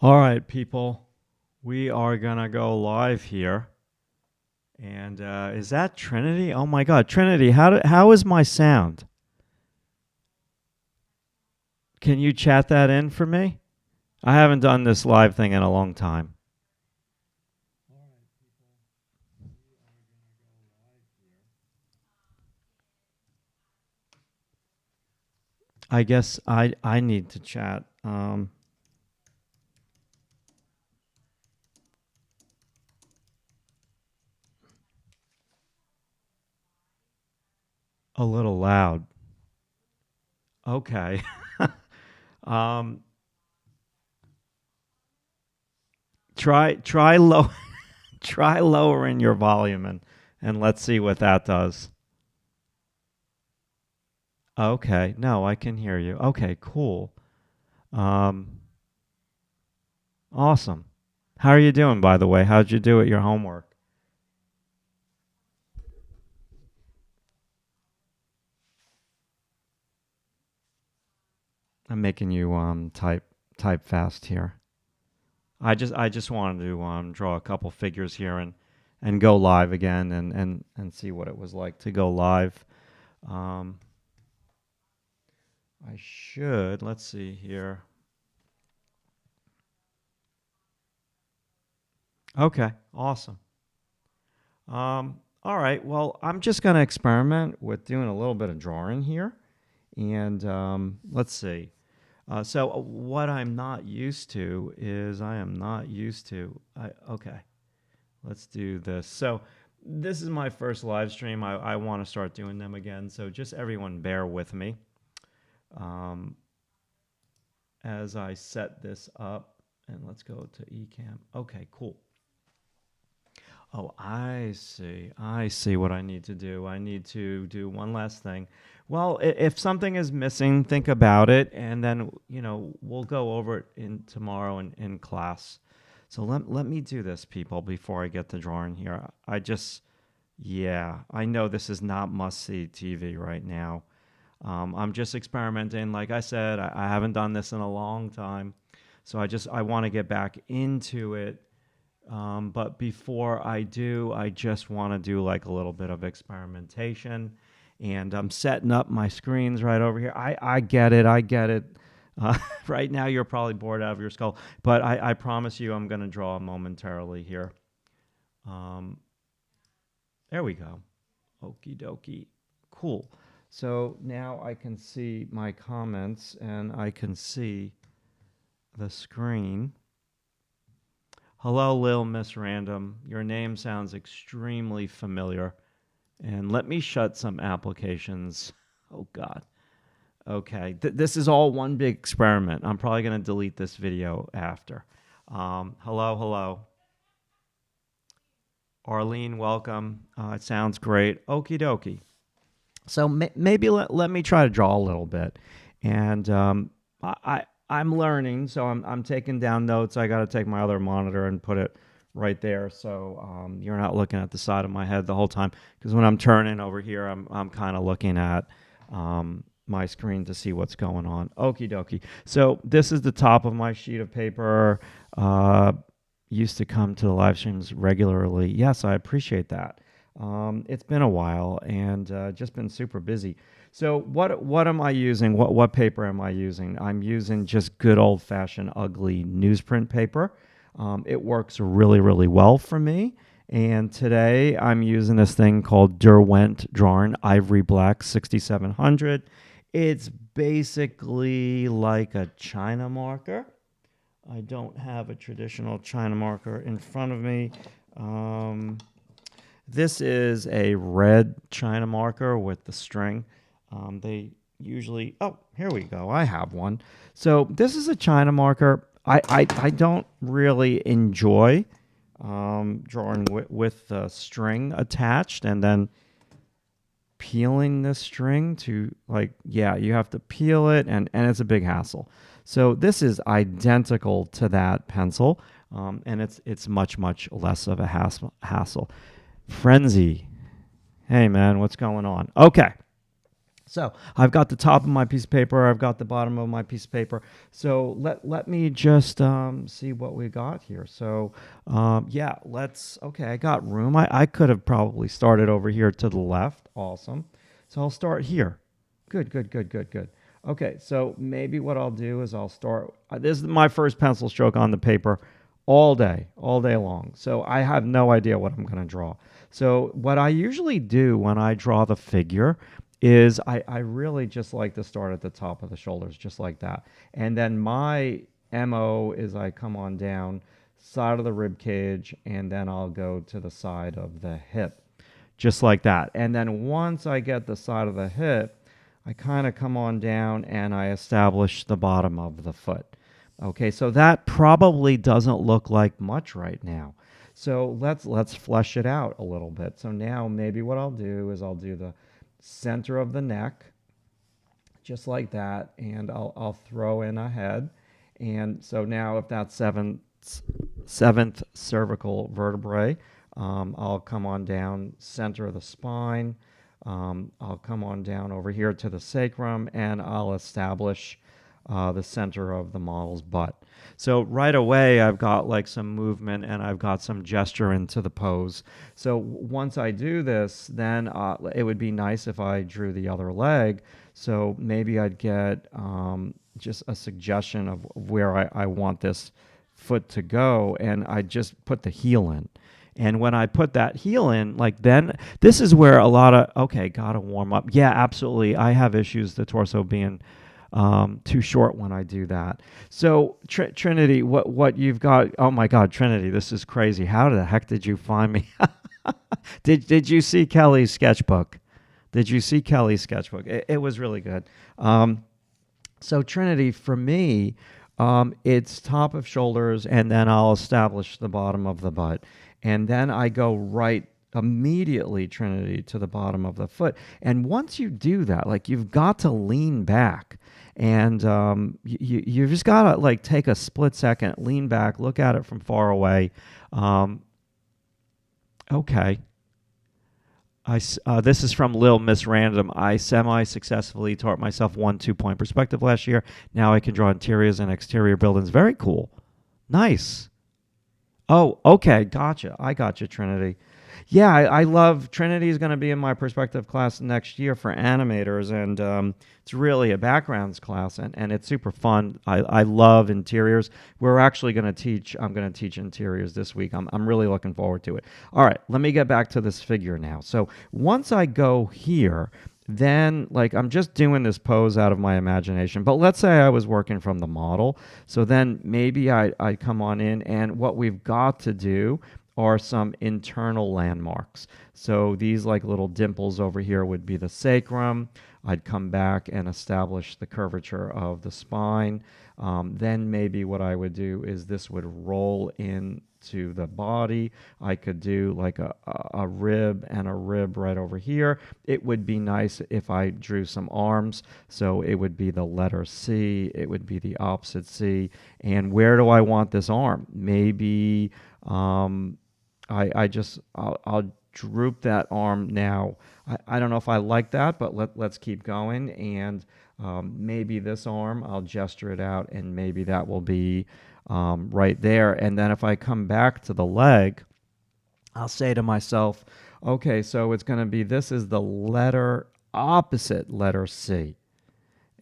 All right, people, we are gonna go live here. And is that Trinity? Oh my God, Trinity, how is my sound? Can you chat that in for me? I haven't done this live thing in a long time. I guess I need to chat a little loud. Okay. um, try low try lowering your volume and let's see what that does. Okay. No, I can hear you. Okay, cool. Um, Awesome. How are you doing, by the way? How'd you do at your homework? I'm making you type fast here. I just wanted to draw a couple figures here and go live again and see what it was like to go live. Um, I should. Let's see here. Okay, awesome. All right. Well, I'm just gonna experiment with doing a little bit of drawing here, and let's see. So what I'm not used to is I am not used to. Okay, let's do this. So this is my first live stream. I want to start doing them again. So just everyone bear with me um, as I set this up. And let's go to Ecamm. Okay, cool. Oh, I see. I see what I need to do. I need to do one last thing. Well, if something is missing, think about it, and then we'll go over it in tomorrow in class. So let me do this, people, before I get to drawing here. Yeah, I know this is not must see TV right now. I'm just experimenting. Like I said, I haven't done this in a long time, so I want to get back into it, but before I do, I just want to do like a little bit of experimentation. And I'm setting up my screens right over here. I get it. I get it. Right now, you're probably bored out of your skull, but I promise you, I'm going to draw momentarily here. Um, there we go. Okie dokie. Cool. So now I can see my comments and I can see the screen. Hello, Lil Miss Random. Your name sounds extremely familiar. And let me shut some applications. Oh, God. Okay. This is all one big experiment. I'm probably going to delete this video after. Hello, hello. Arlene, welcome. It sounds great. Okie dokie. So maybe let me try to draw a little bit. And I'm learning, so I'm taking down notes. I got to take my other monitor and put it right there, so you're not looking at the side of my head the whole time. Because when I'm turning over here, I'm kind of looking at my screen to see what's going on. Okie dokie. So this is the top of my sheet of paper. Used to come to the live streams regularly. Yes, I appreciate that. It's been a while and just been super busy. So what am I using? What paper am I using? I'm using just good old fashioned ugly newsprint paper. It works really really well for me. And today I'm using this thing called Derwent Drawing Ivory Black 6700. It's basically like a China marker. I don't have a traditional China marker in front of me. This is a red China marker with the string. They usually, oh, here we go. I have one. So this is a China marker. I don't really enjoy drawing with the string attached and then peeling this string to yeah, you have to peel it and it's a big hassle. So this is identical to that pencil, and it's much less of a hassle. Frenzy. Hey man, what's going on? Okay. So I've got the top of my piece of paper. I've got the bottom of my piece of paper. So let me just see what we got here. So yeah, okay, I got room. I could have probably started over here to the left. Awesome. So I'll start here. Good, good, good, good, good. Okay, so maybe what I'll do is I'll start. This is my first pencil stroke on the paper all day long. So I have no idea what I'm going to draw. So what I usually do when I draw the figure is I really just like to start at the top of the shoulders, just like that. And then my MO is I come on down, side of the rib cage, and then I'll go to the side of the hip, just like that. And then once I get the side of the hip, I kind of come on down and I establish the bottom of the foot. Okay, so that probably doesn't look like much right now. So let's flesh it out a little bit. So now maybe what I'll do is I'll do the center of the neck, just like that, and I'll throw in a head. And so now if that's seventh cervical vertebrae, I'll come on down center of the spine. I'll come on down over here to the sacrum, and I'll establish the center of the model's butt. So right away, I've got like some movement and I've got some gesture into the pose. So once I do this, then it would be nice if I drew the other leg. So maybe I'd get just a suggestion of where I want this foot to go, and I just put the heel in. And when I put that heel in, like then this is where a lot of, okay, gotta warm up. Yeah, absolutely. I have issues, the torso being too short when I do that. So Trinity, what you've got? Oh my God, Trinity, this is crazy. How the heck did you find me? Did you see Kelly's sketchbook? Did you see Kelly's sketchbook? It was really good. So Trinity, for me, it's top of shoulders, and then I'll establish the bottom of the butt, and then I go right immediately, Trinity, to the bottom of the foot. And once you do that, like you've got to lean back. And you just gotta like take a split second, lean back, look at it from far away. Okay. This is from Lil Miss Random. I semi-successfully taught myself 1 2-point perspective last year. Now I can draw interiors and exterior buildings. Very cool. Nice. Oh, okay. Gotcha. I gotcha, Trinity. Yeah, I love Trinity is going to be in my perspective class next year for animators, and it's really a backgrounds class, and it's super fun. I love interiors. We're actually going to teach. I'm going to teach interiors this week. I'm really looking forward to it. All right, let me get back to this figure now. So once I go here, then like I'm just doing this pose out of my imagination. But let's say I was working from the model. So then maybe I come on in, and what we've got to do are some internal landmarks. So these like little dimples over here would be the sacrum. I'd come back and establish the curvature of the spine. Then maybe what I would do is this would roll into the body. I could do like a rib and a rib right over here. It would be nice if I drew some arms. So it would be the letter C. It would be the opposite C. And where do I want this arm? Maybe I'll droop that arm now. I don't know if I like that, but let's keep going. And maybe this arm, I'll gesture it out, and maybe that will be right there. And then if I come back to the leg, I'll say to myself, okay, so it's going to be, this is the letter opposite letter C.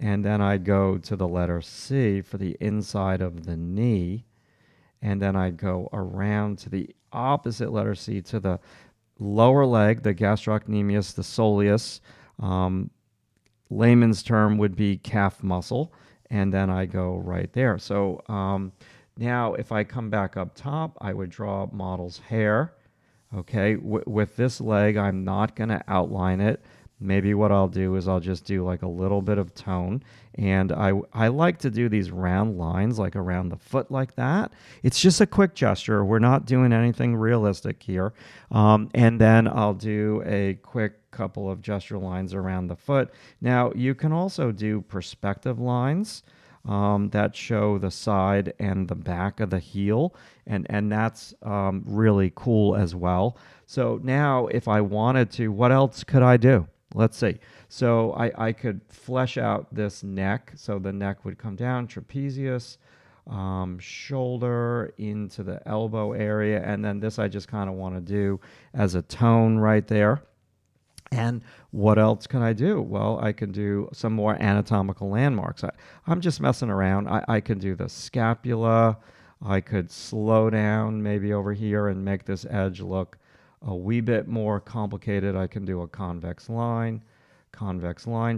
And then I go to the letter C for the inside of the knee. And then I go around to the opposite letter C to the lower leg, the gastrocnemius, the soleus. Layman's term would be calf muscle. And then I go right there. So now if I come back up top, I would draw model's hair. Okay, with this leg, I'm not going to outline it. Maybe what I'll do is I'll just do like a little bit of tone. And I like to do these round lines like around the foot like that. It's just a quick gesture. We're not doing anything realistic here. And then I'll do a quick couple of gesture lines around the foot. Now, you can also do perspective lines that show the side and the back of the heel. And that's really cool as well. So now if I wanted to, what else could I do? let's see. So I could flesh out this neck. So the neck would come down, trapezius, shoulder into the elbow area. And then this I just kind of want to do as a tone right there. And what else can I do? Well, I can do some more anatomical landmarks. I'm just messing around. I can do the scapula. I could slow down maybe over here and make this edge look a wee bit more complicated. I can do a convex line,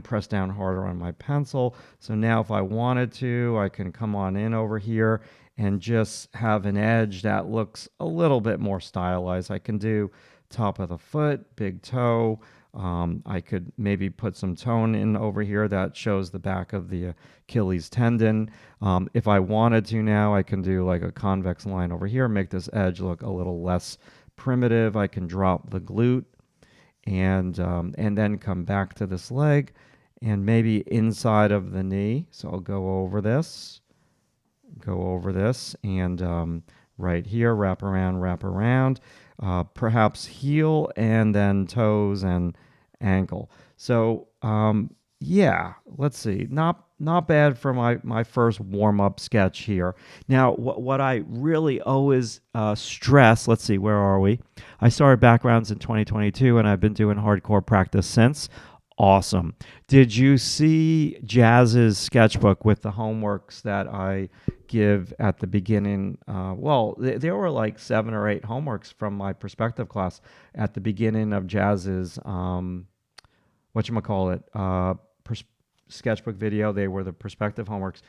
press down harder on my pencil. So now if I wanted to, I can come on in over here and just have an edge that looks a little bit more stylized. I can do top of the foot, big toe. I could maybe put some tone in over here that shows the back of the Achilles tendon. If I wanted to now, I can do like a convex line over here, make this edge look a little less primitive. I can drop the glute and then come back to this leg and maybe inside of the knee. So I'll go over this, and right here, wrap around. Perhaps heel and then toes and ankle. So yeah, let's see. Not bad for my first warm-up sketch here. Now, what I really always stress, let's see, where are we? I started backgrounds in 2022, and I've been doing hardcore practice since. Awesome. Did you see Jazz's sketchbook with the homeworks that I give at the beginning? Well, there were like 7 or 8 homeworks from my perspective class at the beginning of Jazz's, sketchbook video. They were the perspective homeworks.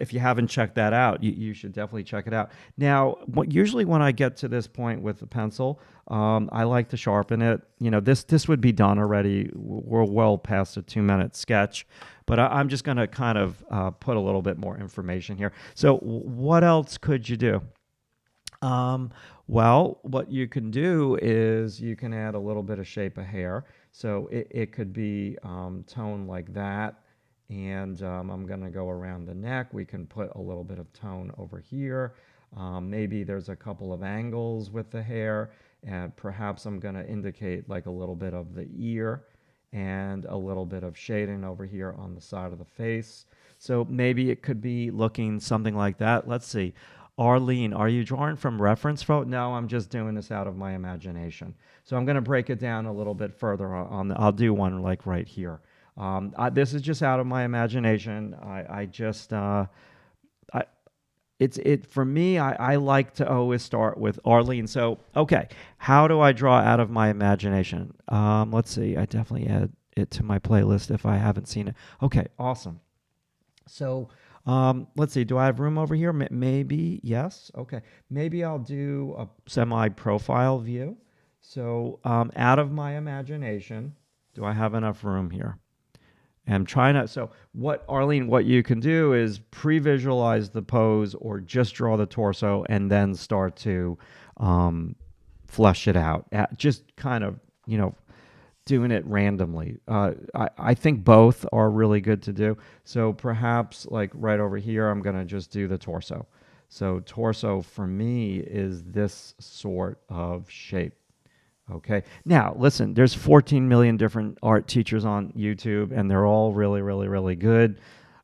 If you haven't checked that out, you should definitely check it out. Now, usually when I get to this point with the pencil, I like to sharpen it. You know, this would be done already. We're well past a 2-minute sketch, but I'm just going to kind of put a little bit more information here. So what else could you do? Well, what you can do is you can add a little bit of shape of hair. So it could be tone like that. And I'm going to go around the neck. We can put a little bit of tone over here. Maybe there's a couple of angles with the hair. And perhaps I'm going to indicate like a little bit of the ear and a little bit of shading over here on the side of the face. So maybe it could be looking something like that. Let's see. Arlene, are you drawing from reference photo? No, I'm just doing this out of my imagination. So I'm going to break it down a little bit further I'll do one like right here. This is just out of my imagination. For me, I like to always start with Arlene. So, okay, how do I draw out of my imagination? Let's see. I definitely add it to my playlist if I haven't seen it. Okay, awesome. So, let's see. Do I have room over here? Maybe, yes. Okay. Maybe I'll do a semi-profile view. So, out of my imagination, do I have enough room here? And try not. So Arlene, what you can do is pre-visualize the pose or just draw the torso and then start to flesh it out. Just kind of, doing it randomly. I think both are really good to do. So perhaps like right over here, I'm going to just do the torso. So torso for me is this sort of shape. Okay. Now, listen, there's 14 million different art teachers on YouTube, and they're all really, really, really good.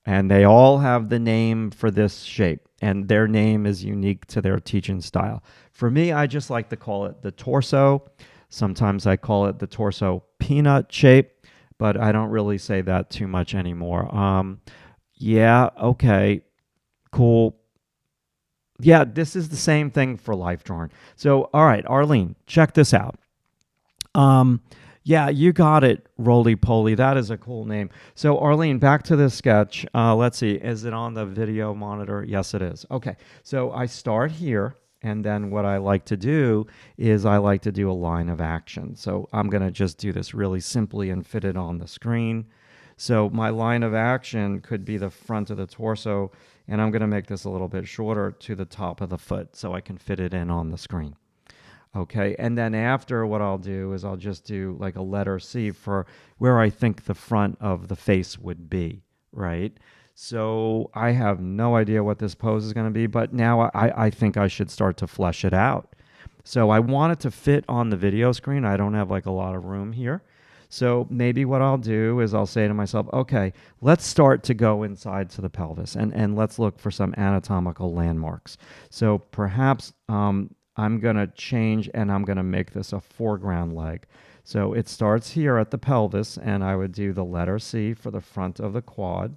And they all have the name for this shape, and their name is unique to their teaching style. For me, I just like to call it the torso. Sometimes I call it the torso peanut shape, but I don't really say that too much anymore. Yeah, okay, cool. Yeah, this is the same thing for life drawing. So, all right, Arlene, check this out. Yeah, you got it, Roly Poly. That is a cool name. So, Arlene, back to this sketch. Let's see. Is it on the video monitor? Yes, it is. Okay. So, I start here, and then what I like to do is I like to do a line of action. So, I'm going to just do this really simply and fit it on the screen. So, my line of action could be the front of the torso, and I'm going to make this a little bit shorter to the top of the foot so I can fit it in on the screen. Okay, and then after what I'll do is I'll just do like a letter C for where I think the front of the face would be, right? So I have no idea what this pose is going to be, but now I think I should start to flesh it out. So I want it to fit on the video screen. I don't have like a lot of room here. So maybe what I'll do is I'll say to myself, okay, let's start to go inside to the pelvis and let's look for some anatomical landmarks. So perhaps I'm going to change and I'm going to make this a foreground leg. So it starts here at the pelvis, and I would do the letter C for the front of the quad,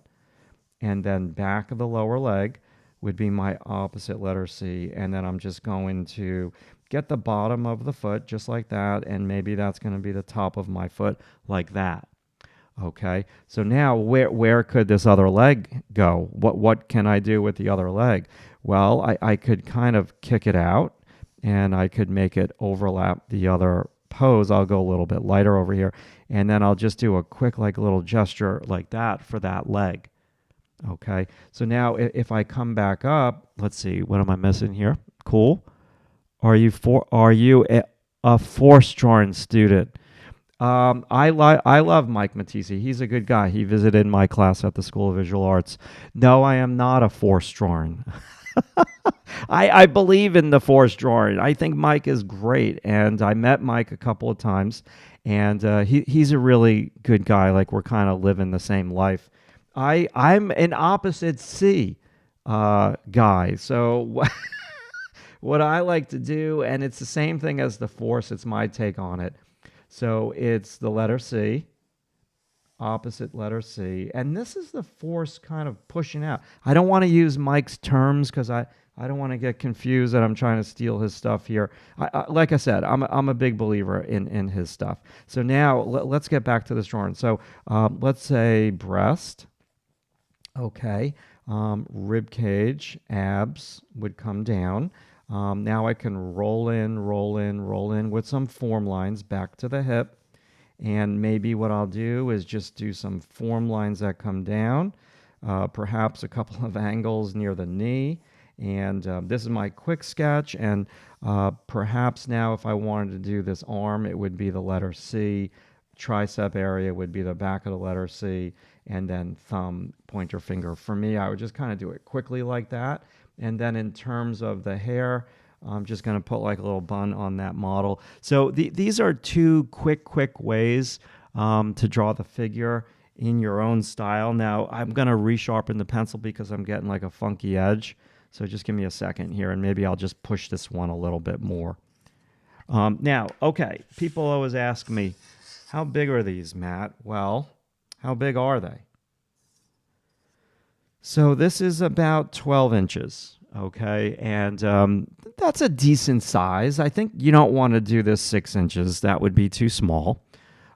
and then back of the lower leg would be my opposite letter C, and then I'm just going to get the bottom of the foot just like that, and maybe that's going to be the top of my foot like that. Okay, so now where could this other leg go? What can I do with the other leg? Well, I could kind of kick it out, and I could make it overlap the other pose. I'll go a little bit lighter over here, and then I'll just do a quick like little gesture like that for that leg. Okay, so now if I come back up, let's see, what am I missing here? Cool. Are you a force drawing student? I love Mike Matisse. He's a good guy. He visited my class at the School of Visual Arts. No, I am not a force drawing. I believe in the force drawing. I think Mike is great, and I met Mike a couple of times, and he's a really good guy. Like, we're kind of living the same life. I'm an opposite C guy. So what I like to do, and it's the same thing as the force. It's my take on it. So it's the letter C, opposite letter C, and this is the force kind of pushing out. I don't want to use Mike's terms because I don't want to get confused that I'm trying to steal his stuff here. Like I said, I'm a big believer in his stuff. So now let's get back to this drawing. So let's say breast. Okay, rib cage, abs would come down. Now I can roll in with some form lines back to the hip. And maybe what I'll do is just do some form lines that come down, perhaps a couple of angles near the knee. And this is my quick sketch. And perhaps now if I wanted to do this arm, it would be the letter C. Tricep area would be the back of the letter C, and then thumb, pointer finger. For me, I would just kind of do it quickly like that. And then in terms of the hair, I'm just going to put like a little bun on that model. So these are two quick ways to draw the figure in your own style. Now, I'm going to resharpen the pencil because I'm getting like a funky edge. So just give me a second here, and maybe I'll just push this one a little bit more. Now, okay, people always ask me, how big are these, Matt? Well, how big are they? So this is about 12 inches, okay? And that's a decent size. I think you don't want to do this 6 inches. That would be too small.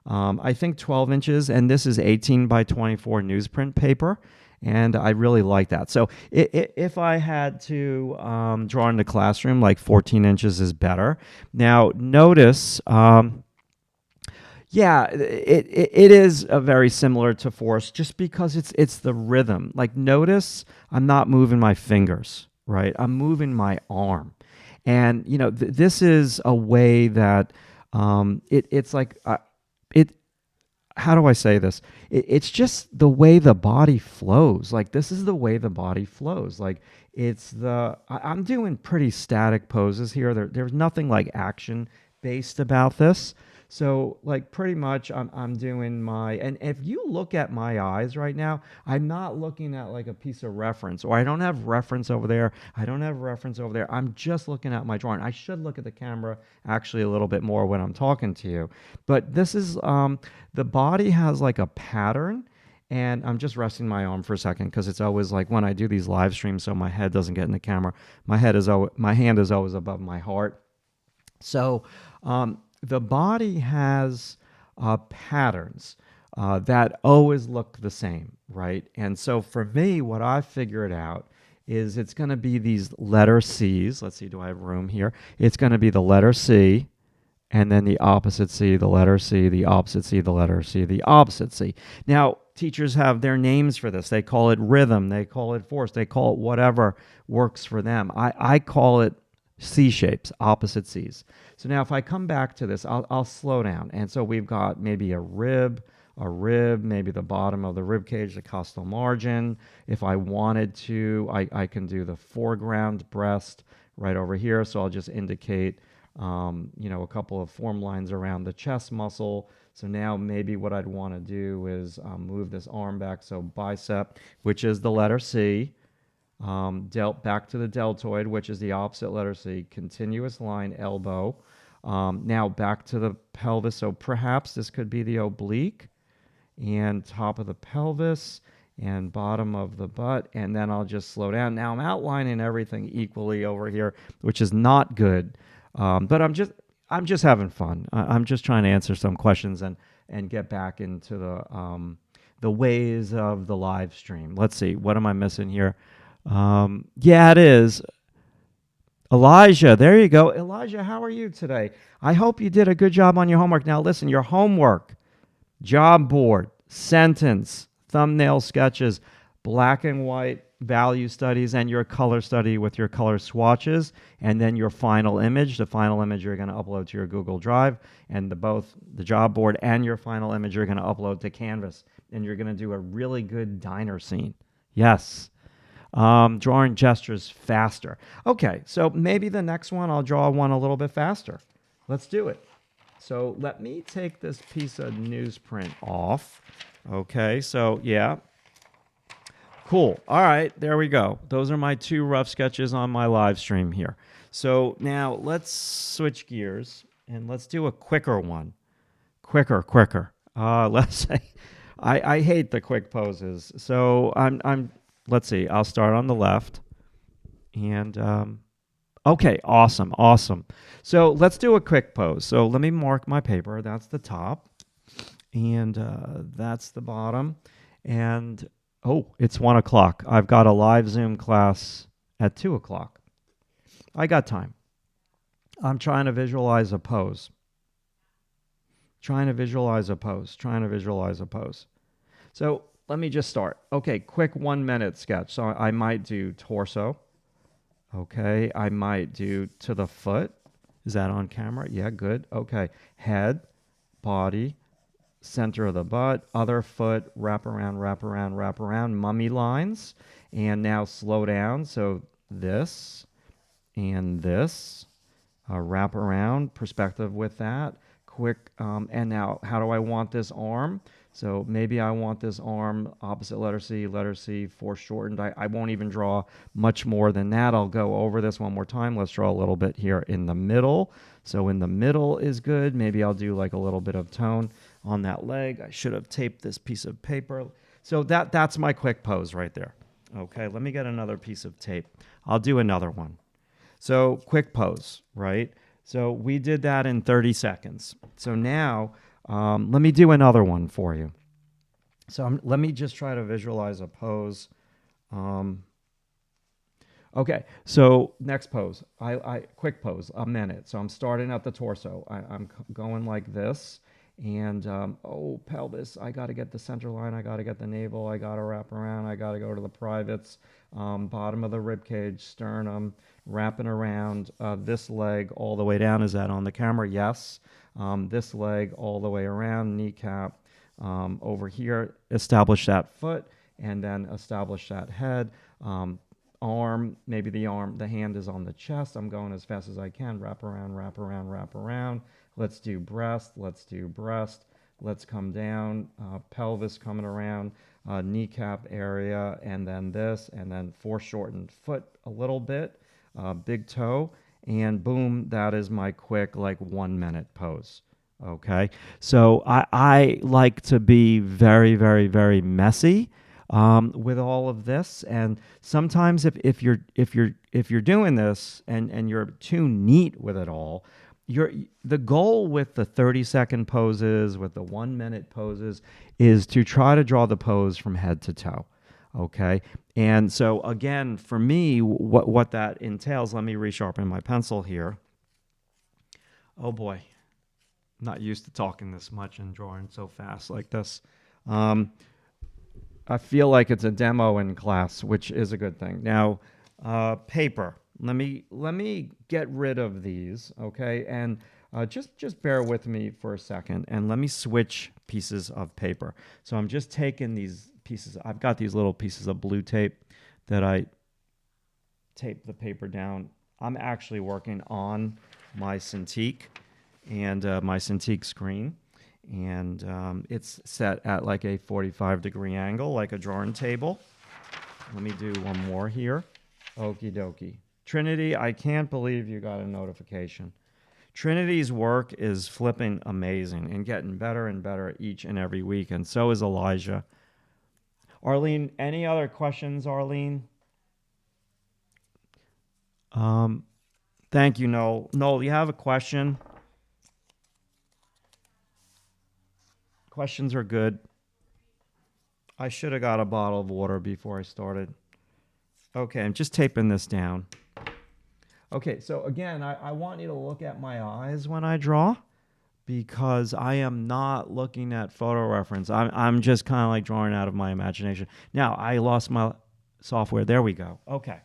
I think 12 inches, and this is 18 by 24 newsprint paper, and I really like that. So if I had to draw in the classroom, like 14 inches is better. Now, notice... yeah, it is very similar to force just because it's the rhythm. Like, notice I'm not moving my fingers, right? I'm moving my arm. And, you know, this is a way that it's like, how do I say this? It's just the way the body flows. Like, this is the way the body flows. Like, I'm doing pretty static poses here. There's nothing like action based about this. So, like, pretty much I'm doing and if you look at my eyes right now, I'm not looking at like a piece of reference, or I don't have reference over there. I don't have reference over there. I'm just looking at my drawing. I should look at the camera actually a little bit more when I'm talking to you. But this is, the body has like a pattern. And I'm just resting my arm for a second because it's always like when I do these live streams, so my head doesn't get in the camera. My hand is always above my heart. So, the body has patterns that always look the same, right? And so for me, what I figured out is it's going to be these letter C's. Let's see, do I have room here? It's going to be the letter C, and then the opposite C, the letter C, the opposite C, the letter C, the opposite C. Now, teachers have their names for this. They call it rhythm. They call it force. They call it whatever works for them. I call it C shapes, opposite C's. So now if I come back to this, I'll slow down. And so we've got maybe a rib, maybe the bottom of the rib cage, the costal margin. If I wanted to, I can do the foreground breast right over here. So I'll just indicate a couple of form lines around the chest muscle. So now maybe what I'd want to do is move this arm back. So bicep, which is the letter C, back to the deltoid, which is the opposite letter C, continuous line, elbow. Now back to the pelvis. So perhaps this could be the oblique and top of the pelvis and bottom of the butt, and then I'll just slow down. Now I'm outlining everything equally over here, which is not good, but I'm just having fun. I'm just trying to answer some questions and get back into the ways of the live stream. Let's see, what am I missing here? Yeah, it is. Elijah, there you go. Elijah, how are you today? I hope you did a good job on your homework. Now listen, your homework, job board, sentence, thumbnail sketches, black and white value studies, and your color study with your color swatches, and then your final image. The final image you're going to upload to your Google Drive, and both the job board and your final image you're going to upload to Canvas, and you're going to do a really good diner scene. Yes. Drawing gestures faster. Okay, so maybe the next one I'll draw one a little bit faster. Let's do it. So let me take this piece of newsprint off. Okay, so yeah. Cool. All right, there we go. Those are my two rough sketches on my live stream here. So now let's switch gears and let's do a quicker one. Quicker. Let's say, I hate the quick poses. So let's see, I'll start on the left. And okay, awesome. So let's do a quick pose. So let me mark my paper. That's the top. And that's the bottom. And, oh, it's 1 o'clock. I've got a live Zoom class at 2 o'clock. I got time. I'm trying to visualize a pose. Trying to visualize a pose. So let me just start. Okay, quick 1 minute sketch. So I might do torso. Okay, I might do to the foot. Is that on camera? Yeah, good. Okay, head, body, center of the butt, other foot, wrap around, mummy lines. And now slow down. So this and this, wrap around, perspective with that. Quick, and now how do I want this arm? So maybe I want this arm opposite letter C, foreshortened. I won't even draw much more than that. I'll go over this one more time. Let's draw a little bit here in the middle. So in the middle is good. Maybe I'll do like a little bit of tone on that leg. I should have taped this piece of paper. So that's my quick pose right there. Okay, let me get another piece of tape. I'll do another one. So quick pose, right? So we did that in 30 seconds. So now let me do another one for you. So let me just try to visualize a pose. Okay, so next pose. Quick pose, a minute. So I'm starting at the torso. I'm going like this. And, pelvis, I got to get the center line. I got to get the navel. I got to wrap around. I got to go to the privates. Bottom of the rib cage, sternum, wrapping around this leg all the way down. Is that on the camera? Yes. This leg all the way around, kneecap over here. Establish that foot and then establish that head. Arm, maybe the hand is on the chest. I'm going as fast as I can. Wrap around. Let's do breast. Let's come down. Pelvis coming around. Kneecap area. And then this. And then foreshortened foot a little bit. Big toe. And boom, that is my quick, like 1 minute pose. Okay. So I like to be very, very, very messy with all of this. And sometimes if you're doing this and you're too neat with it all, the goal with the 30-second poses, with the 1 minute poses, is to try to draw the pose from head to toe. Okay. And so again, for me, what that entails, let me resharpen my pencil here. Oh boy, I'm not used to talking this much and drawing so fast like this. I feel like it's a demo in class, which is a good thing. Now, paper. Let me get rid of these, okay? And just bear with me for a second, and let me switch pieces of paper. So I'm just taking these pieces. I've got these little pieces of blue tape that I tape the paper down. I'm actually working on my Cintiq and my Cintiq screen. And it's set at like a 45-degree angle, like a drawing table. Let me do one more here. Okie dokie. Trinity, I can't believe you got a notification. Trinity's work is flipping amazing and getting better and better each and every week, and so is Elijah. Arlene, any other questions, Arlene? Thank you, Noel. Noel, you have a question? Questions are good. I should have got a bottle of water before I started. Okay, I'm just taping this down. Okay, so again, I want you to look at my eyes when I draw because I am not looking at photo reference. I'm just kind of like drawing out of my imagination. Now, I lost my software. There we go. Okay.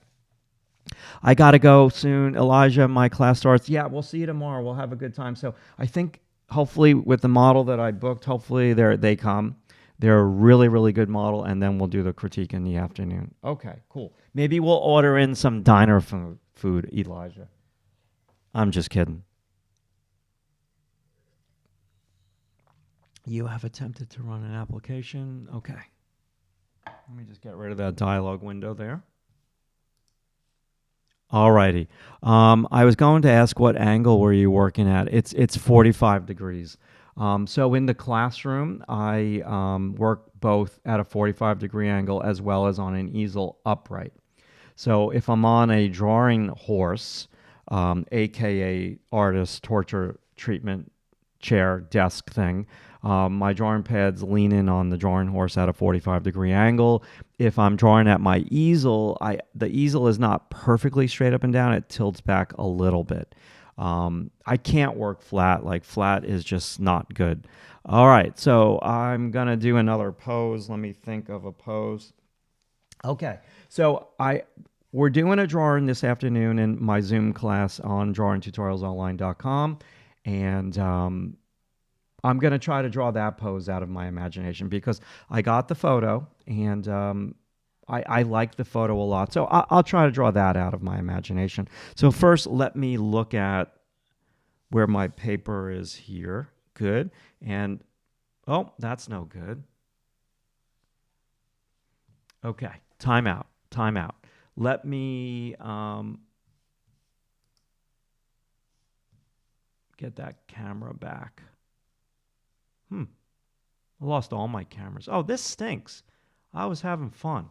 I got to go soon. Elijah, my class starts. Yeah, we'll see you tomorrow. We'll have a good time. So I think hopefully with the model that I booked, hopefully they come. They're a really, really good model, and then we'll do the critique in the afternoon. Okay, cool. Maybe we'll order in some diner food, Elijah. I'm just kidding. You have attempted to run an application. Okay. Let me just get rid of that dialog window there. Alrighty. I was going to ask what angle were you working at? It's 45 degrees. So in the classroom, I work both at a 45-degree angle as well as on an easel upright. So if I'm on a drawing horse, aka artist torture treatment chair desk thing, my drawing pads lean in on the drawing horse at a 45-degree angle. If I'm drawing at my easel, the easel is not perfectly straight up and down. It tilts back a little bit. I can't work flat. Like flat is just not good. All right, so I'm gonna do another pose. Let me think of a pose. Okay, so we're doing a drawing this afternoon in my Zoom class on drawingtutorialsonline.com, and I'm going to try to draw that pose out of my imagination because I got the photo and I like the photo a lot. So I'll try to draw that out of my imagination. So first, let me look at where my paper is here. Good. And, oh, that's no good. Okay. Time out. Time out. Let me get that camera back. I lost all my cameras. Oh, this stinks. I was having fun.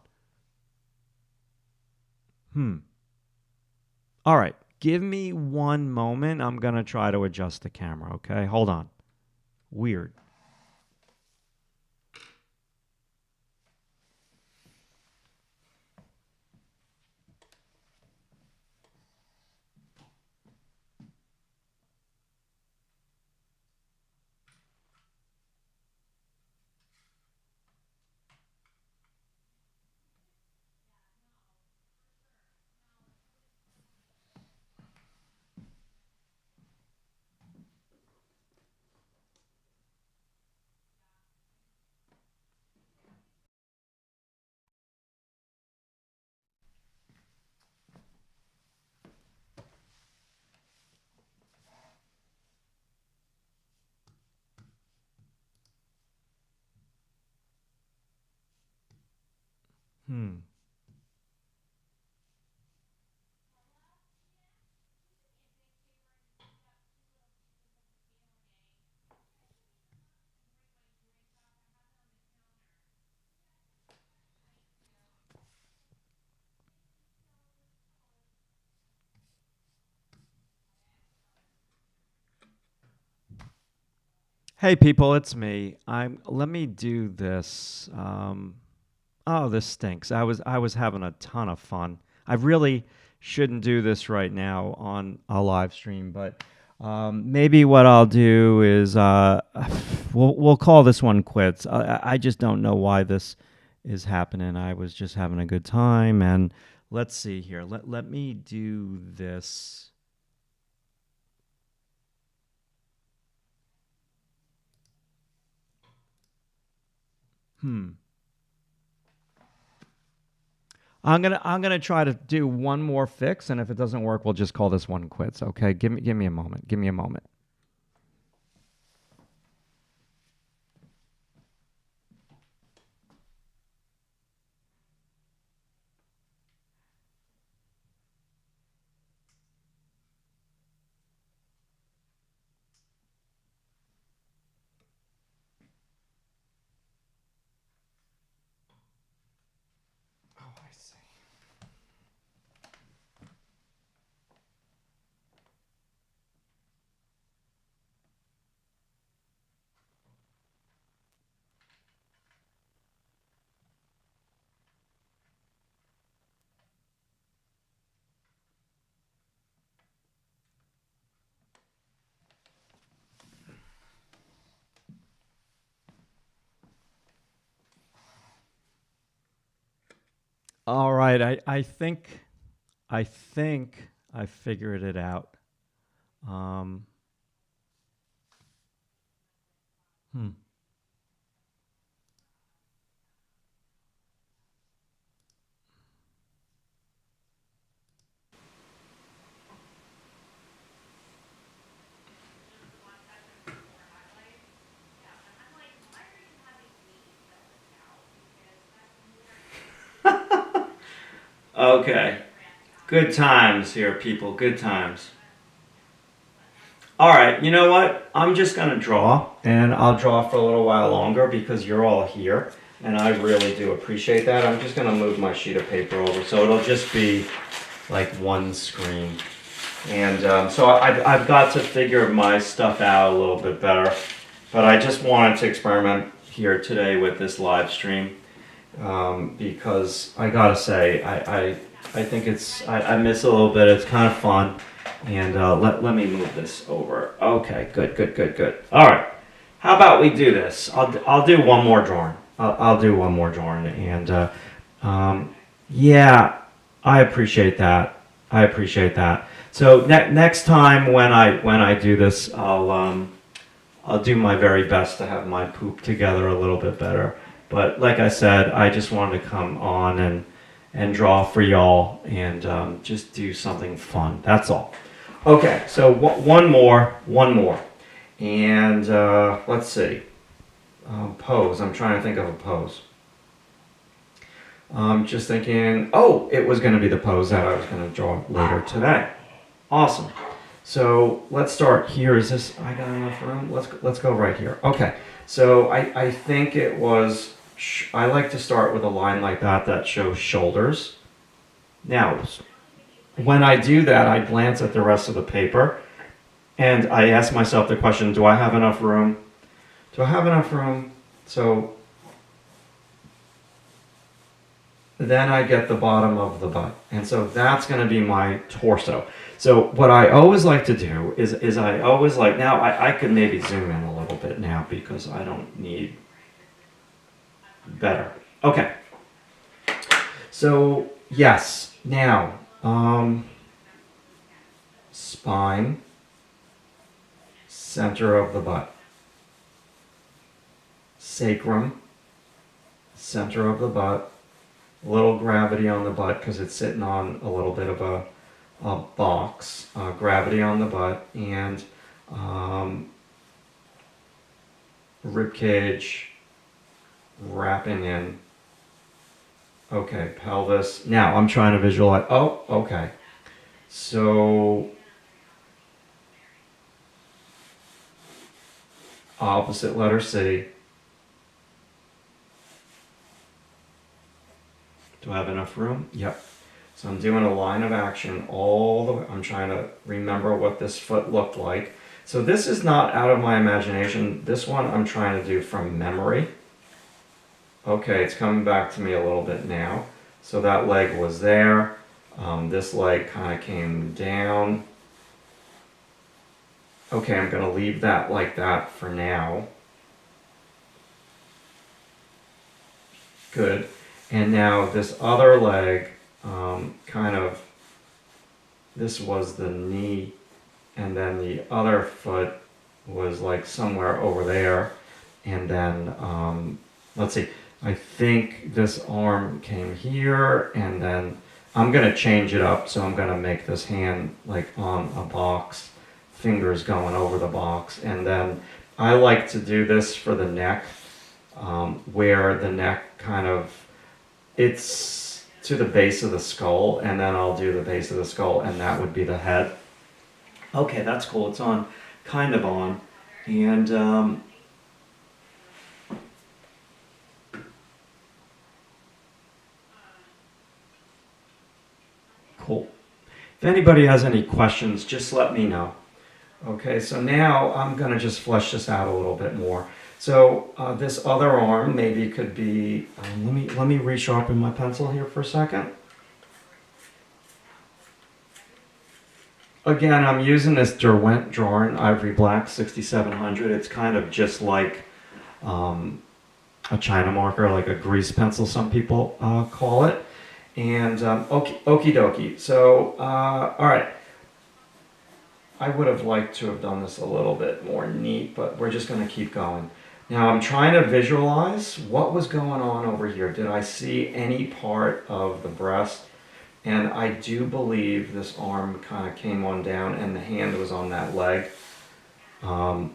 All right. Give me one moment. I'm going to try to adjust the camera, okay? Hold on. Weird. Hmm. Hey people, it's me. Let me do this. Oh, this stinks. I was having a ton of fun. I really shouldn't do this right now on a live stream, but maybe what I'll do is we'll call this one quits. I just don't know why this is happening. I was just having a good time, and let's see here. Let me do this. I'm gonna try to do one more fix, and if it doesn't work, we'll just call this one quits. Okay, give me a moment. Give me a moment. Oh, I see. All right, I think I figured it out. Um, hmm. Okay. Good times here, people. Good times. All right, you know what? I'm just gonna draw, and I'll draw for a little while longer because you're all here, and I really do appreciate that. I'm just gonna move my sheet of paper over so it'll just be like one screen. And so I've got to figure my stuff out a little bit better, but I just wanted to experiment here today with this live stream because I gotta say I think I miss a little bit. It's kind of fun, and let me move this over. Okay, good. All right, how about we do this? I'll do one more drawing. I'll do one more drawing, and yeah, I appreciate that. I appreciate that. So next time when I do this, I'll do my very best to have my poop together a little bit better. But like I said, I just wanted to come on and draw for y'all and just do something fun. That's all. Okay, so one more, and let's see. Pose. I'm trying to think of a pose. Just thinking. Oh, it was going to be the pose that I was going to draw later today. Awesome. So let's start here. Is this, I got enough room? Let's go right here. Okay. So I think it was, I like to start with a line like that shows shoulders. Now, when I do that, I glance at the rest of the paper and I ask myself the question, do I have enough room? Do I have enough room? So then I get the bottom of the butt. And so that's going to be my torso. So what I always like to do is I always like, now I could maybe zoom in a little bit now because I don't need better. Okay. So yes, now spine, center of the butt, sacrum, center of the butt, little gravity on the butt because it's sitting on a little bit of a box, gravity on the butt, and rib cage wrapping in. Okay, pelvis. Now I'm trying to visualize. Oh, okay. So opposite letter C. Do I have enough room? Yep. So I'm doing a line of action all the way. I'm trying to remember what this foot looked like. So this is not out of my imagination. This one I'm trying to do from memory. Okay, it's coming back to me a little bit now. So that leg was there. This leg kind of came down. Okay, I'm going to leave that like that for now. Good. And now this other leg, this was the knee, and then the other foot was like somewhere over there. And then, let's see, I think this arm came here, and then I'm going to change it up. So I'm going to make this hand like on a box, fingers going over the box. And then I like to do this for the neck, where the neck kind of, it's to the base of the skull, and then I'll do the base of the skull, and that would be the head. Okay, that's cool. It's on, kind of on. And cool. If anybody has any questions, just let me know. Okay, so now I'm going to just flesh this out a little bit more. So this other arm maybe could be, let me resharpen my pencil here for a second. Again, I'm using this Derwent Drawing Ivory Black 6700. It's kind of just like a China marker, like a grease pencil, some people call it. And okie dokie. So, all right. I would have liked to have done this a little bit more neat, but we're just going to keep going. Now I'm trying to visualize what was going on over here. Did I see any part of the breast? And I do believe this arm kind of came on down and the hand was on that leg. Okie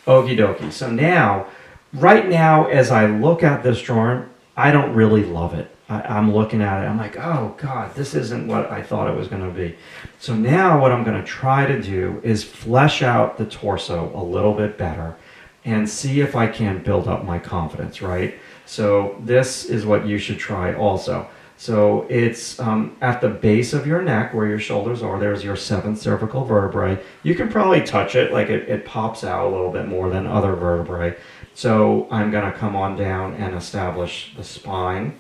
dokie. So now, right now, as I look at this drawing, I don't really love it. I'm looking at it, I'm like, oh God, this isn't what I thought it was going to be. So now what I'm going to try to do is flesh out the torso a little bit better and see if I can build up my confidence, right? So this is what you should try also. So it's at the base of your neck where your shoulders are, there's your 7th cervical vertebrae. You can probably touch it, like it pops out a little bit more than other vertebrae. So I'm going to come on down and establish the spine.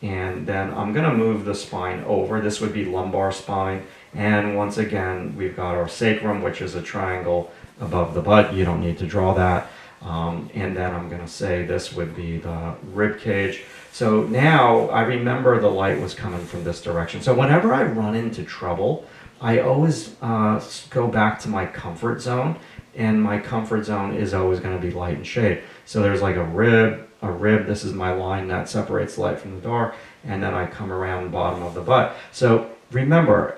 And then I'm going to move the spine over. This would be lumbar spine. And once again, we've got our sacrum, which is a triangle above the butt. You don't need to draw that. And then I'm going to say this would be the rib cage. So now I remember the light was coming from this direction. So whenever I run into trouble, I always go back to my comfort zone. And my comfort zone is always going to be light and shade. So there's like a rib. This is my line that separates light from the dark, and then I come around the bottom of the butt. So remember,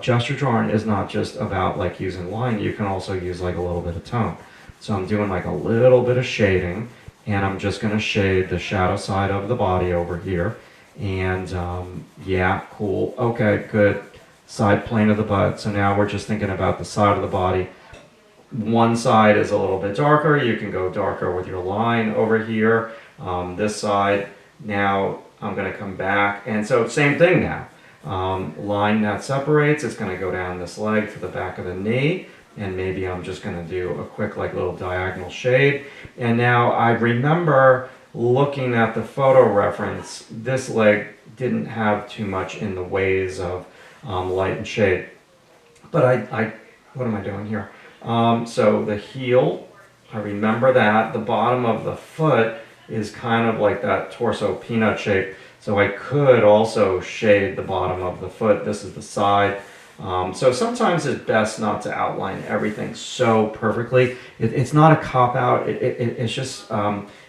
gesture drawing is not just about like using line. You can also use like a little bit of tone. So I'm doing like a little bit of shading, and I'm just going to shade the shadow side of the body over here. And yeah, cool. Okay, good. Side plane of the butt. So now we're just thinking about the side of the body. One side is a little bit darker. You can go darker with your line over here. This side, now I'm going to come back. And so same thing now. Line that separates, it's going to go down this leg to the back of the knee. And maybe I'm just going to do a quick like little diagonal shade. And now I remember looking at the photo reference, this leg didn't have too much in the ways of light and shade. But what am I doing here? So the heel, I remember that. The bottom of the foot is kind of like that torso peanut shape. So I could also shade the bottom of the foot. This is the side. So sometimes it's best not to outline everything so perfectly. It's not a cop-out. It's just,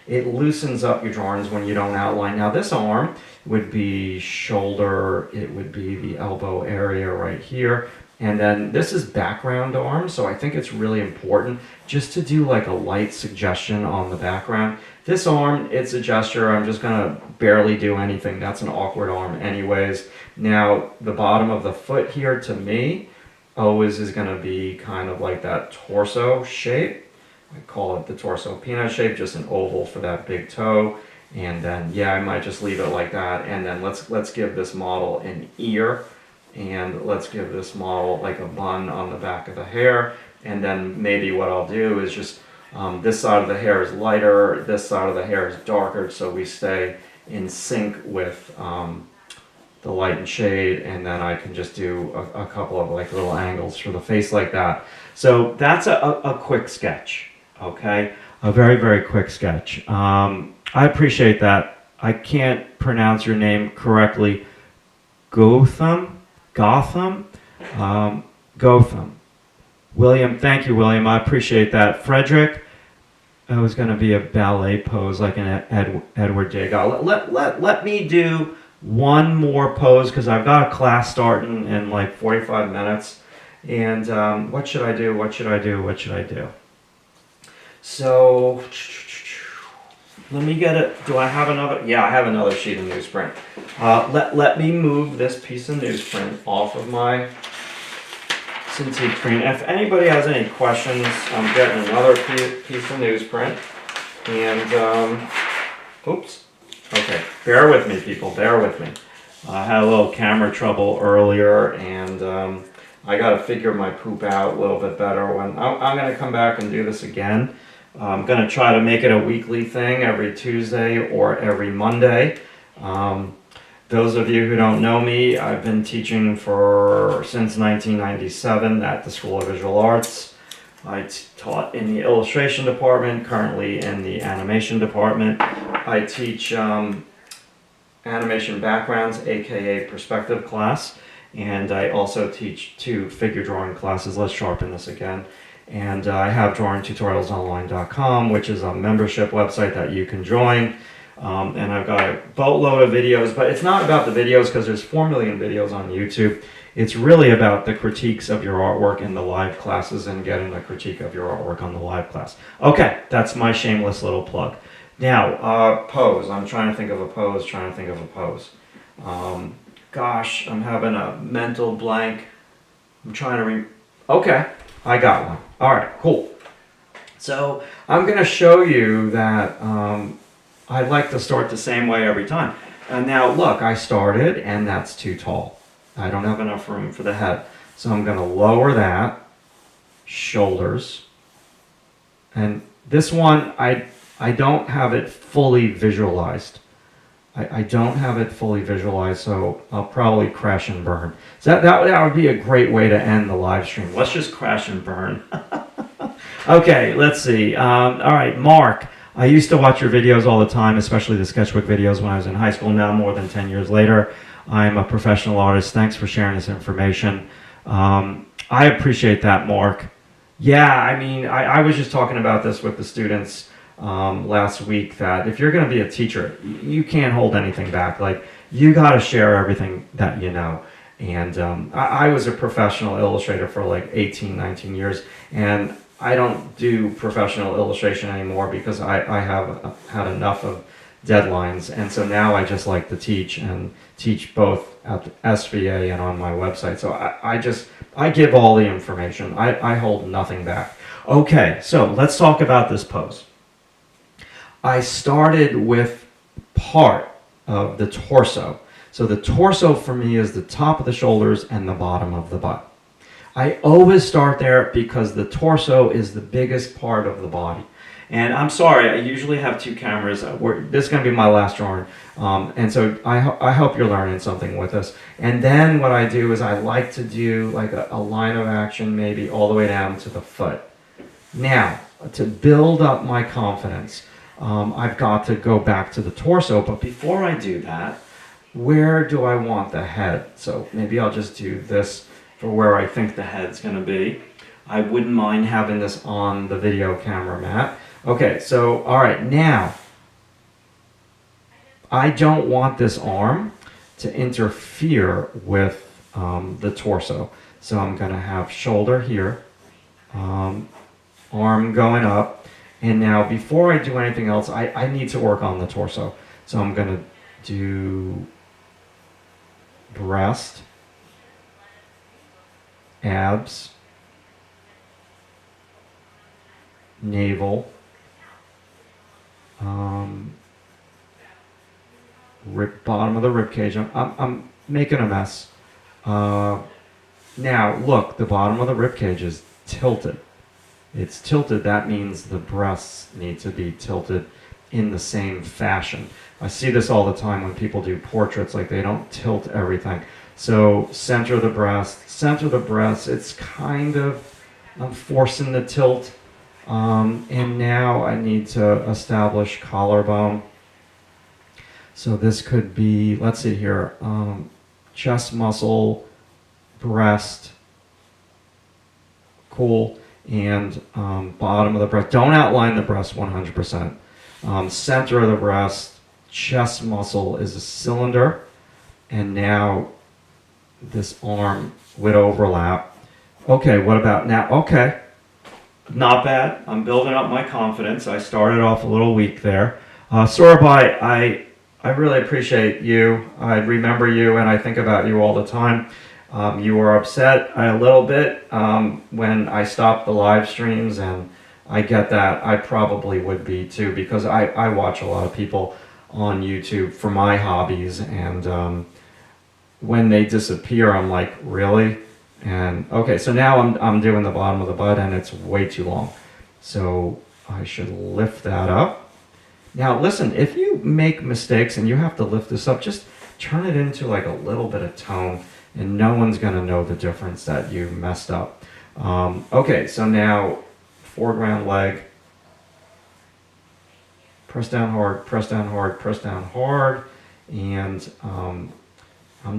it loosens up your drawings when you don't outline. Now this arm would be shoulder. It would be the elbow area right here. And then this is background arm, so I think it's really important just to do like a light suggestion on the background. This arm, it's a gesture. I'm just going to barely do anything. That's an awkward arm anyways. Now, the bottom of the foot here to me always is going to be kind of like that torso shape. I call it the torso peanut shape, just an oval for that big toe. And then, yeah, I might just leave it like that. And then let's give this model an ear. And let's give this model like a bun on the back of the hair. And then maybe what I'll do is just, this side of the hair is lighter, this side of the hair is darker, so we stay in sync with the light and shade, and then I can just do a couple of like little angles for the face like that. So that's a quick sketch, okay? A very, very quick sketch. I appreciate that. I can't pronounce your name correctly. Gotham? Gotham. William, thank you, William. I appreciate that. Frederick, it was going to be a ballet pose like an Edward Degas. Let me do one more pose because I've got a class starting in like 45 minutes. And what should I do? What should I do? What should I do? So let me get it. Do I have another? Yeah, I have another sheet of newsprint. Let me move this piece of newsprint off of my Cintiq screen. If anybody has any questions, I'm getting another piece of newsprint. And, oops. Okay, bear with me, people. Bear with me. I had a little camera trouble earlier, and I got to figure my poop out a little bit better. When I'm going to come back and do this again. I'm going to try to make it a weekly thing every Tuesday or every Monday. Those of you who don't know me, I've been teaching since 1997 at the School of Visual Arts. I taught in the illustration department, currently in the animation department. I teach animation backgrounds, aka perspective class, and I also teach 2 figure drawing classes. Let's sharpen this again. And I have drawingtutorialsonline.com, which is a membership website that you can join. And I've got a boatload of videos, but it's not about the videos because there's 4 million videos on YouTube. It's really about the critiques of your artwork in the live classes and getting a critique of your artwork on the live class. Okay, that's my shameless little plug. Now, pose. I'm trying to think of a pose, gosh, I'm having a mental blank. I'm trying to okay, I got one. All right, cool. So I'm going to show you that I like to start the same way every time. And now look, I started and that's too tall. I don't have enough room for the head. So I'm going to lower that, shoulders. And this one, I don't have it fully visualized. I don't have it fully visualized, so I'll probably crash and burn. So that would be a great way to end the live stream. Let's just crash and burn. Okay, let's see. All right, Mark. I used to watch your videos all the time, especially the sketchbook videos when I was in high school. Now, more than 10 years later, I'm a professional artist. Thanks for sharing this information. I appreciate that, Mark. Yeah, I mean, I was just talking about this with the students last week, that if you're going to be a teacher, you can't hold anything back. Like, you got to share everything that you know. And I was a professional illustrator for like 18, 19 years, and I don't do professional illustration anymore because I have had enough of deadlines. And so now I just like to teach, and teach both at the SVA and on my website. So I give all the information. I hold nothing back. Okay, so let's talk about this pose. I started with part of the torso. So the torso for me is the top of the shoulders and the bottom of the butt. I always start there because the torso is the biggest part of the body. And I'm sorry, I usually have 2 cameras. This is going to be my last drawing. And so I hope you're learning something with this. And then what I do is I like to do like a line of action, maybe all the way down to the foot. Now, to build up my confidence, I've got to go back to the torso. But before I do that, where do I want the head? So maybe I'll just do this for where I think the head's going to be. I wouldn't mind having this on the video camera mat. Okay, so all right, now I don't want this arm to interfere with the torso. So I'm going to have shoulder here, arm going up. And now before I do anything else, I need to work on the torso. So I'm going to do breast, abs, navel, bottom of the rib cage. I'm making a mess. Now look, the bottom of the rib cage is tilted. It's tilted. That means the breasts need to be tilted in the same fashion. I see this all the time when people do portraits, like they don't tilt everything. So center the breast, center the breast. It's kind of, I'm forcing the tilt. And now I need to establish collarbone. So this could be, let's see here, chest muscle, breast, cool. and bottom of the breast. Don't outline the breast 100%. Center of the breast, chest muscle is a cylinder, and now this arm would overlap. Okay, what about now? Okay, not bad. I'm building up my confidence. I started off a little weak there. Surabai, I really appreciate you. I remember you and I think about you all the time. You were upset a little bit when I stopped the live streams, and I get that. I probably would be too, because I watch a lot of people on YouTube for my hobbies, and when they disappear, I'm like, really? And okay, so now I'm doing the bottom of the butt, and it's way too long. So I should lift that up. Now listen, if you make mistakes and you have to lift this up, just turn it into like a little bit of tone, and no one's gonna know the difference that you messed up. Okay, so now foreground leg. Press down hard, press down hard, press down hard, and I'm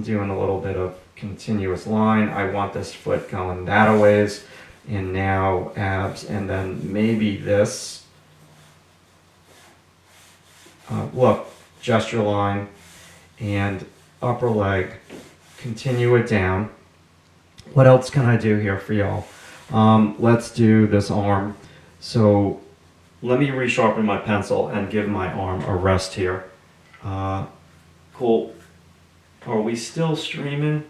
doing a little bit of continuous line. I want this foot going that a ways, and now abs, and then maybe this. Look, gesture line, and upper leg, continue it down. What else can I do here for y'all? Let's do this arm. So let me resharpen my pencil and give my arm a rest here. Cool. Are we still streaming?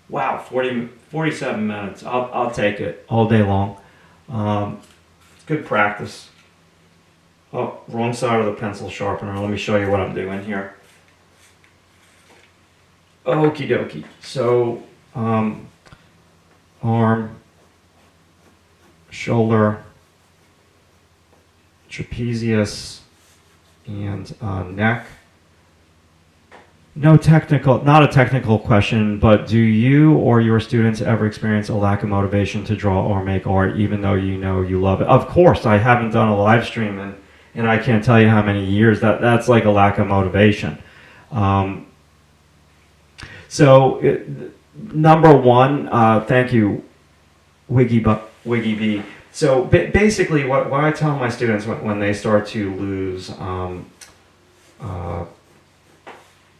Wow, 47 minutes. I'll take it all day long. It's good practice. Oh, wrong side of the pencil sharpener. Let me show you what I'm doing here. Okie dokie. So, arm, shoulder, trapezius, and neck. Not a technical question, but do you or your students ever experience a lack of motivation to draw or make art, even though you know you love it? Of course, I haven't done a live stream and I can't tell you how many years. That's like a lack of motivation. Number one, thank you, Wiggy B. So basically, what I tell my students when they start to lose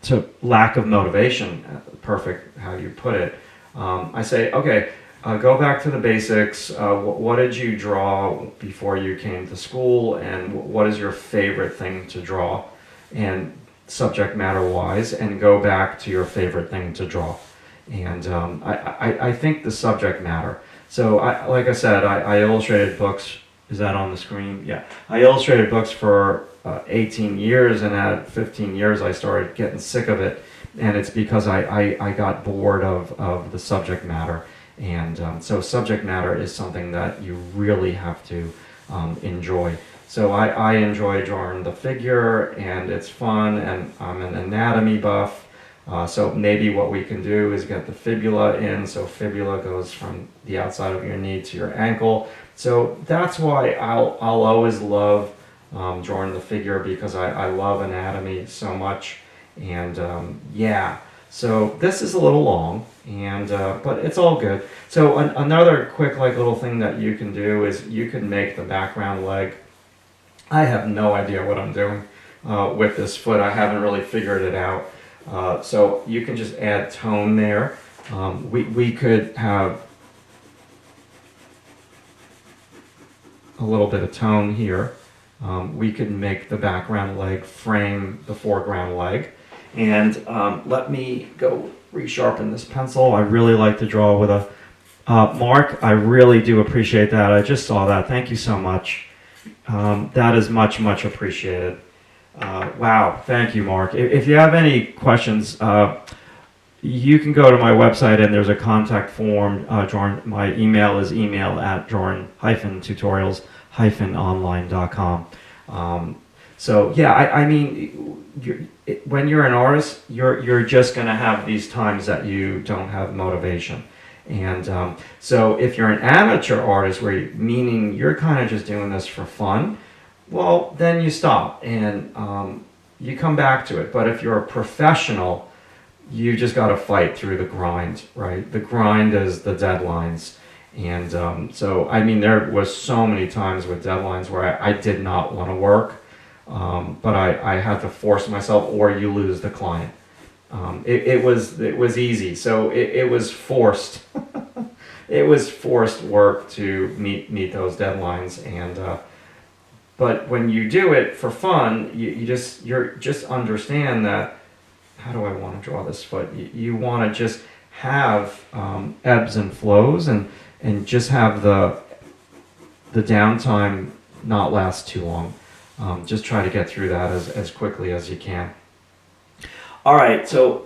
to lack of motivation, perfect how you put it, I say, okay, go back to the basics. What did you draw before you came to school, and what is your favorite thing to draw, and subject matter wise, and go back to your favorite thing to draw. And I think the subject matter. So like I said, I illustrated books. Is that on the screen? Yeah. I illustrated books for 18 years, and at 15 years I started getting sick of it, and it's because I got bored of the subject matter. And so subject matter is something that you really have to enjoy. So I enjoy drawing the figure, and it's fun, and I'm an anatomy buff. So maybe what we can do is get the fibula in. So fibula goes from the outside of your knee to your ankle. So that's why I'll always love drawing the figure, because I love anatomy so much. And yeah, so this is a little long, and but it's all good. So another quick little thing that you can do is you can make the background leg. I have no idea what I'm doing with this foot. I haven't really figured it out. So you can just add tone there. We could have a little bit of tone here. We could make the background leg frame the foreground leg. And let me go resharpen this pencil. I really like to draw with a Mark, I really do appreciate that. I just saw that. Thank you so much. That is much, much appreciated. Wow, thank you, Mark. If you have any questions, you can go to my website and there's a contact form. My email is email@tutorials-online.com. So yeah, I mean, when you're an artist, you're just going to have these times that you don't have motivation. And so if you're an amateur artist, meaning you're kind of just doing this for fun, well, then you stop and you come back to it. But if you're a professional, you just got to fight through the grind, right? The grind is the deadlines. And so, I mean, there was so many times with deadlines where I did not want to work, but I had to force myself, or you lose the client. It was easy, so it was forced. It was forced work to meet those deadlines, and but when you do it for fun, you're just understand that. How do I want to draw this foot? You want to just have ebbs and flows, and just have the downtime not last too long. Just try to get through that as quickly as you can. All right, so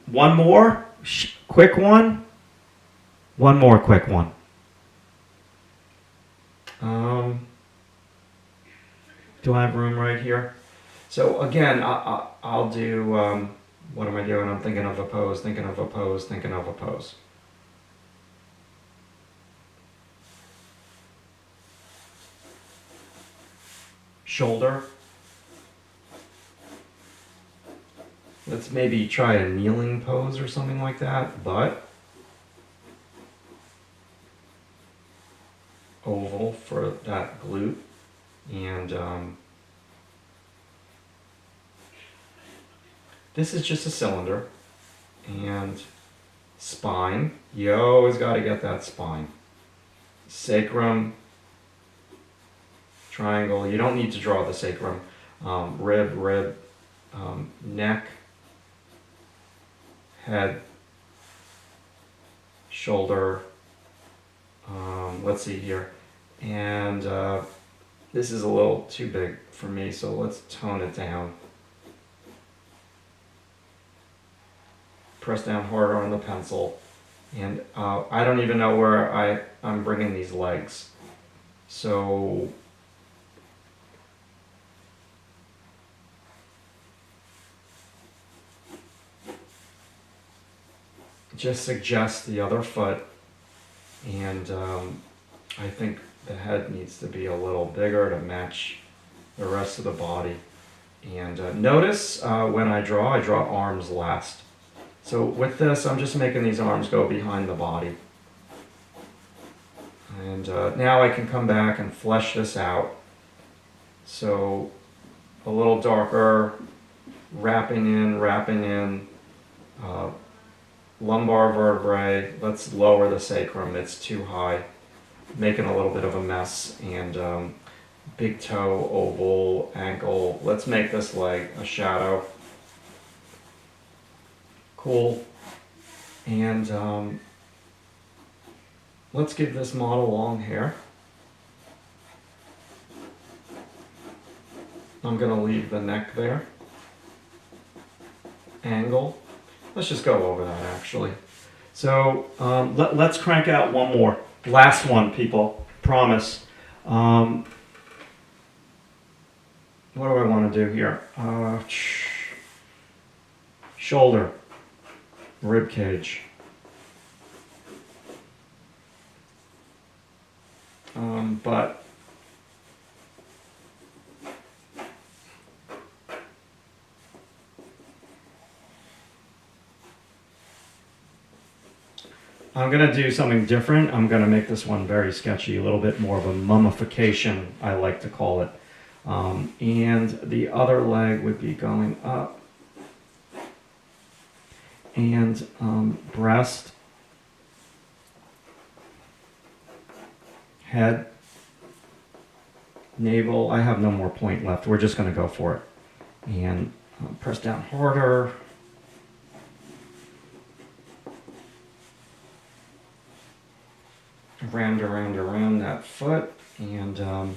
one more quick one. One more quick one. Do I have room right here? So again, I'll do, what am I doing? I'm thinking of a pose, thinking of a pose, thinking of a pose. Shoulder. Let's maybe try a kneeling pose or something like that. Butt. Oval for that glute. And this is just a cylinder. And spine. You always got to get that spine. Sacrum. Triangle. You don't need to draw the sacrum. Rib. Neck. Head. Shoulder. Let's see here. And this is a little too big for me, so let's tone it down. Press down harder on the pencil. And I don't even know where I'm bringing these legs. So just suggest the other foot. And I think the head needs to be a little bigger to match the rest of the body. And notice when I draw arms last. So with this, I'm just making these arms go behind the body. And now I can come back and flesh this out. So a little darker, wrapping in. Lumbar vertebrae, let's lower the sacrum, it's too high. Making a little bit of a mess. And big toe, oval, ankle. Let's make this leg a shadow. Cool. And let's give this model long hair. I'm going to leave the neck there. Angle. Let's just go over that actually. So let's crank out one more. Last one, people. Promise. What do I want to do here? Shoulder. Rib cage. Butt. I'm going to do something different. I'm going to make this one very sketchy, a little bit more of a mummification, I like to call it. And the other leg would be going up. And breast, head, navel. I have no more point left. We're just going to go for it. And press down harder. Around that foot, and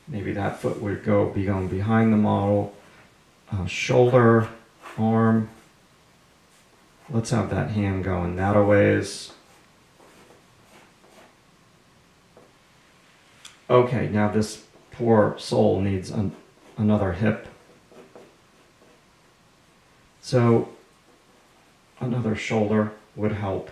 maybe that foot would be going behind the model. Shoulder, arm. Let's have that hand going that a ways. Okay, now this poor soul needs another hip. So another shoulder would help.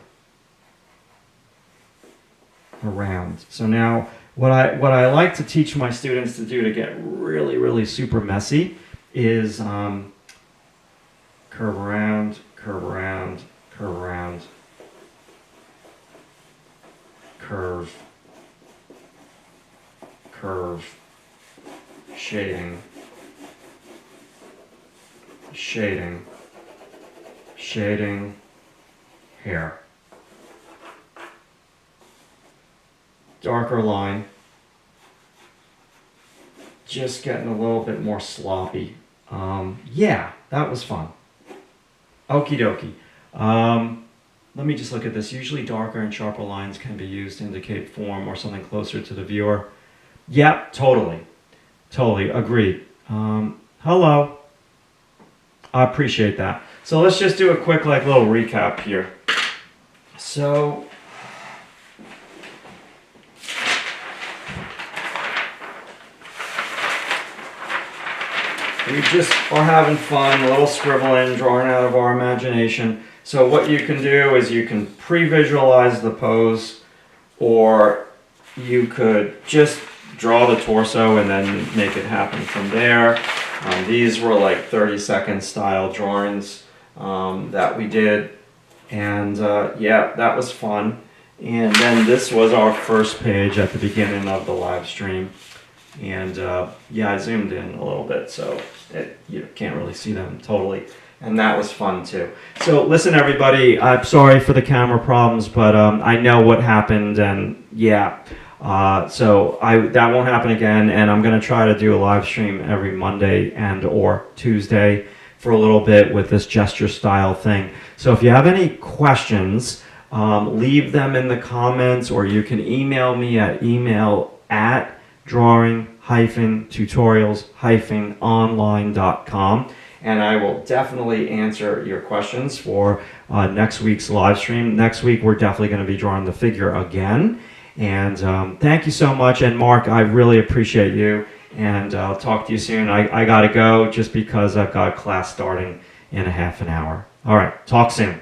Around. So now what I like to teach my students to do to get really, really super messy is curve around, curve around, curve around, curve, curve, shading, shading, shading, hair. Darker line. Just getting a little bit more sloppy. Yeah, that was fun. Okie dokie. Let me just look at this. Usually darker and sharper lines can be used to indicate form or something closer to the viewer. Yeah, totally. Totally, agreed. Hello. I appreciate that. So let's just do a quick little recap here. So we just are having fun, a little scribbling, drawing out of our imagination. So what you can do is you can pre-visualize the pose, or you could just draw the torso and then make it happen from there. These were like 30-second style drawings that we did. And yeah, that was fun. And then this was our first page at the beginning of the live stream. And yeah, I zoomed in a little bit, so you can't really see them totally. And that was fun too. So listen, everybody, I'm sorry for the camera problems, but I know what happened, and yeah. So that won't happen again, and I'm going to try to do a live stream every Monday and or Tuesday for a little bit with this gesture style thing. So if you have any questions, leave them in the comments, or you can email me at email@drawing-tutorials-online.com, and I will definitely answer your questions for next week's live stream. Next week, we're definitely going to be drawing the figure again. And thank you so much. And Mark, I really appreciate you. And I'll talk to you soon. I got to go just because I've got a class starting in a half an hour. All right, talk soon.